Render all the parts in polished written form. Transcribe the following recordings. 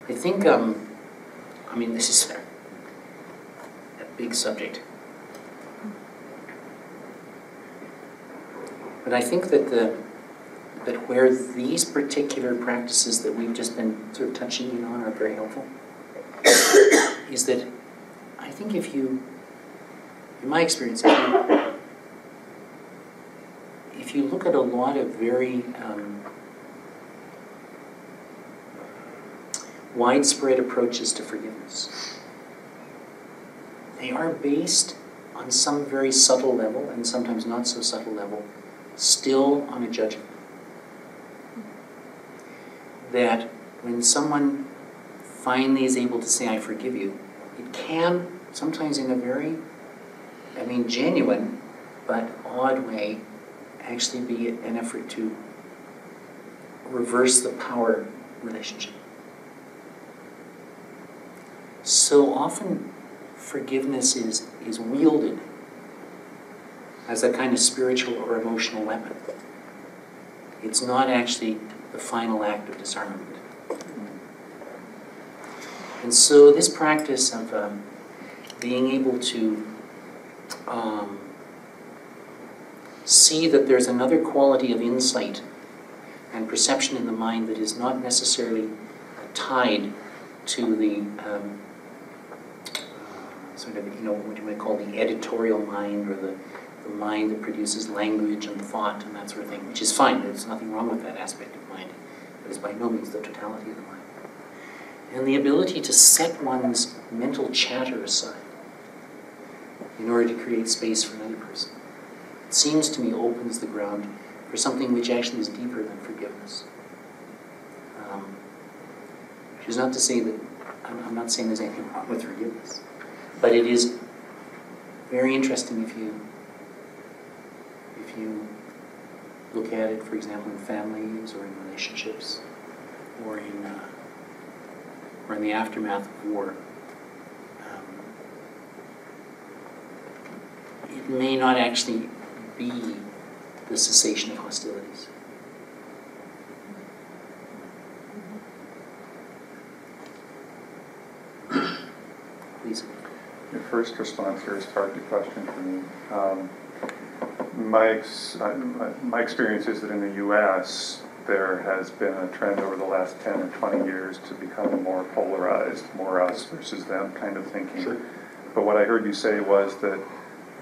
I think, I mean, this is a big subject. But I think that that where these particular practices that we've just been sort of touching in on are very helpful is that I think if you, in my experience, if you look at a lot of very widespread approaches to forgiveness, they are based on some very subtle level, and sometimes not so subtle level, still on a judgment. That when someone finally is able to say, I forgive you, it can, sometimes in a very, I mean, genuine but odd way, actually be an effort to reverse the power relationship. So often forgiveness is wielded as a kind of spiritual or emotional weapon. It's not actually the final act of disarmament. And so this practice of being able to see that there's another quality of insight and perception in the mind that is not necessarily tied to the sort of, what you might call the editorial mind, or the mind that produces language and thought and that sort of thing, which is fine. There's nothing wrong with that aspect of mind, but it's by no means the totality of the mind. And the ability to set one's mental chatter aside in order to create space for another person, it seems to me opens the ground for something which actually is deeper than forgiveness. Which is not to say that, I'm not saying there's anything wrong with forgiveness, but it is very interesting if you look at it, for example, in families or in relationships or in the aftermath of war. It may not actually be the cessation of hostilities. Please. Your first response here sparked a question for me. My experience is that in the U.S., there has been a trend over the last 10 or 20 years to become more polarized, more us versus them kind of thinking. Sure. But what I heard you say was that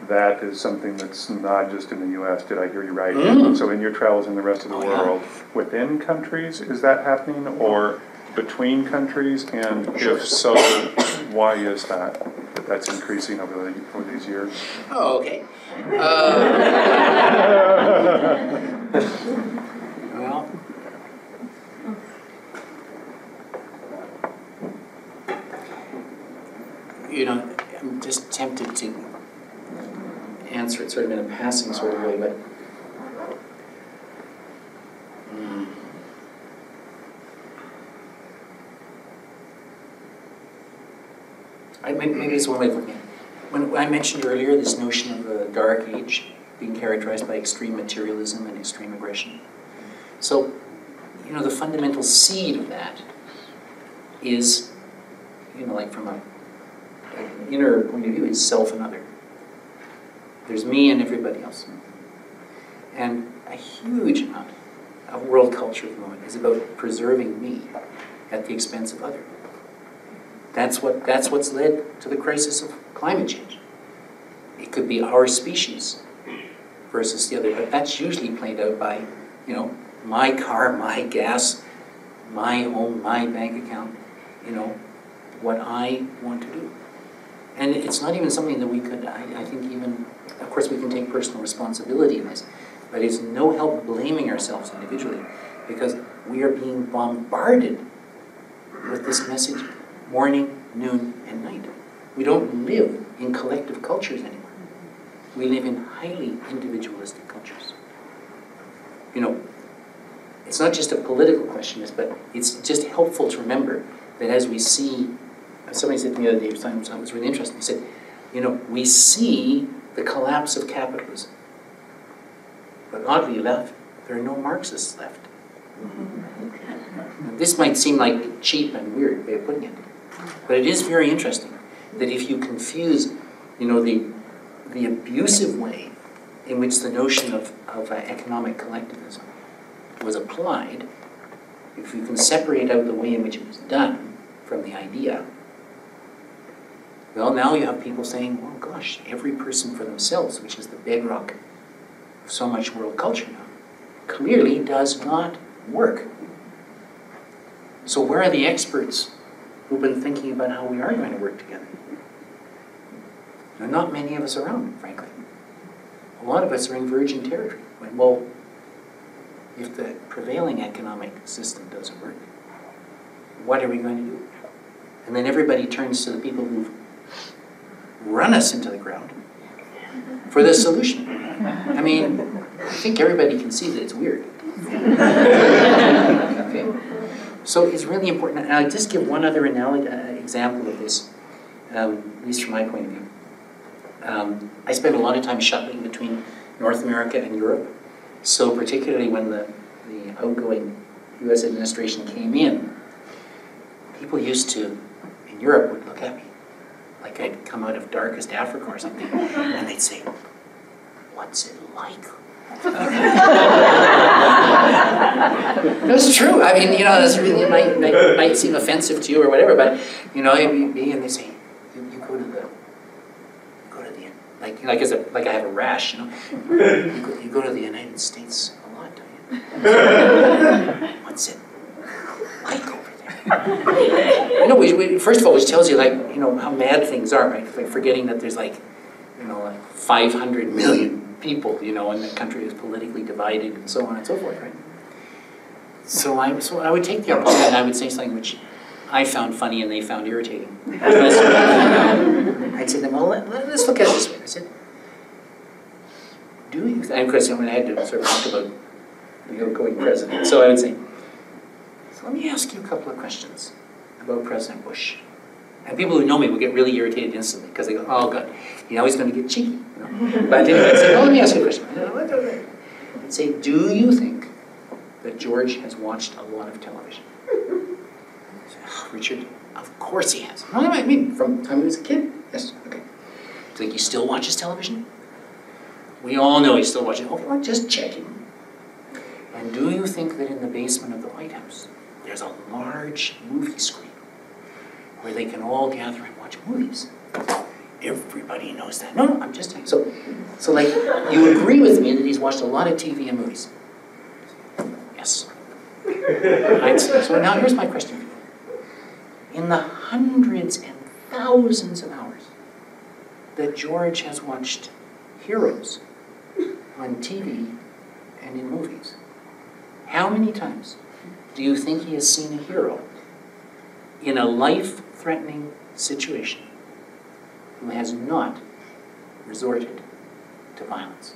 that is something that's not just in the U.S. Did I hear you right? So in your travels in the rest of the world, within countries, is that happening, or between countries? And if so, why is that that's increasing over these years? Oh, okay. Well, I'm just tempted to answer it sort of in a passing sort of way, but maybe it's one way of looking at it. When I mentioned earlier this notion of the dark age being characterized by extreme materialism and extreme aggression. So, the fundamental seed of that is, like from an inner point of view, is self and other. There's me and everybody else. And a huge amount of world culture at the moment is about preserving me at the expense of other. That's what's led to the crisis of climate change. It could be our species versus the other, but that's usually played out by, my car, my gas, my home, my bank account, what I want to do. And it's not even something that we could, I think even, of course we can take personal responsibility in this, but it's no help blaming ourselves individually, because we are being bombarded with this message morning, noon, and night. We don't live in collective cultures anymore. We live in highly individualistic cultures. It's not just a political question, but it's just helpful to remember that as we see, somebody said to me the other day, it was really interesting, he said, we see the collapse of capitalism. But oddly enough, there are no Marxists left. This might seem like a cheap and weird way of putting it, but it is very interesting that if you confuse, the abusive way in which the notion of economic collectivism was applied, if you can separate out the way in which it was done from the idea, well, now you have people saying, well, gosh, every person for themselves, which is the bedrock of so much world culture now, clearly does not work. So where are the experts who've been thinking about how we are going to work together? There are not many of us around, frankly. A lot of us are in virgin territory. Well, if the prevailing economic system doesn't work, what are we going to do? And then everybody turns to the people who've run us into the ground for the solution. I mean, I think everybody can see that it's weird. Okay. So it's really important. And I'll just give one other example of this, at least from my point of view. I spent a lot of time shuttling between North America and Europe. So particularly when the outgoing US administration came in, people used to, in Europe, would look at me like I'd come out of darkest Africa or something, and they'd say, "What's it like?" It's true. I mean, this really might seem offensive to you or whatever, but and they say, you go to the like I have a rash, you go to the United States a lot, don't you? What's it like over there? First of all, which tells you how mad things are, right? Like forgetting that there's 500 million people, and the country is politically divided and so on and so forth, right? So I would take the opportunity and I would say something which I found funny and they found irritating. I'd say to them, well, let's look at it this way. I said, do you, and of course I had to sort of talk about the outgoing president. So I would say, so let me ask you a couple of questions about President Bush. And people who know me will get really irritated instantly because they go, oh God, he's going to get cheeky. But anyway, I'd say, oh, let me ask you a question. I'd say, do you think that George has watched a lot of television? Say, oh, Richard, of course he has. What do I mean? From the time he was a kid? Yes, okay. Do you think he still watches television? We all know he still watches. Okay, well, just checking. And do you think that in the basement of the White House, there's a large movie screen where they can all gather and watch movies? Everybody knows that. No, I'm just saying. So you agree with me that he's watched a lot of TV and movies? Yes. Right, so now here's my question for you. In the hundreds and thousands of hours that George has watched heroes on TV and in movies, how many times do you think he has seen a hero in a life-threatening situation who has not resorted to violence?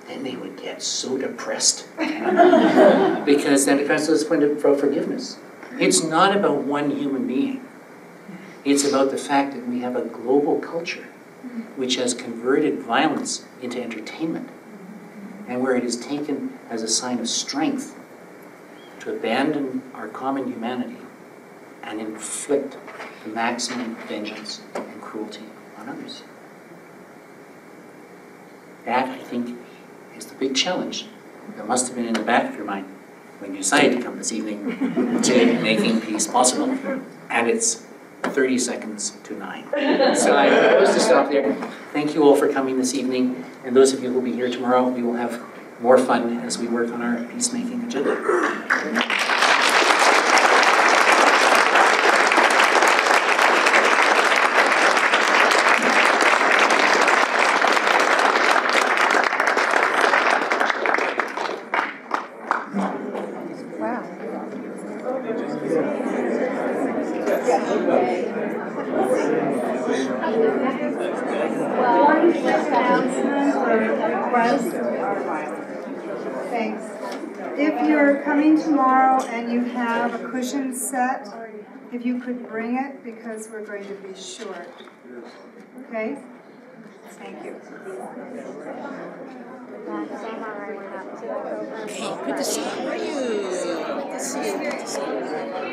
Then they would get so depressed because then it comes to this point of forgiveness. It's not about one human being. It's about the fact that we have a global culture which has converted violence into entertainment, and where it is taken as a sign of strength to abandon our common humanity and inflict the maximum vengeance and cruelty on others. That, I think, is the big challenge that must have been in the back of your mind when you decided to come this evening to making peace possible. And it's 30 seconds to 9. So I propose to stop there. Thank you all for coming this evening. And those of you who will be here tomorrow, we will have more fun as we work on our peacemaking agenda. Thanks. If you're coming tomorrow and you have a cushion set, if you could bring it because we're going to be short. Okay? Thank you. Hey, good to see you. How are you? Good to see you. Good to see you.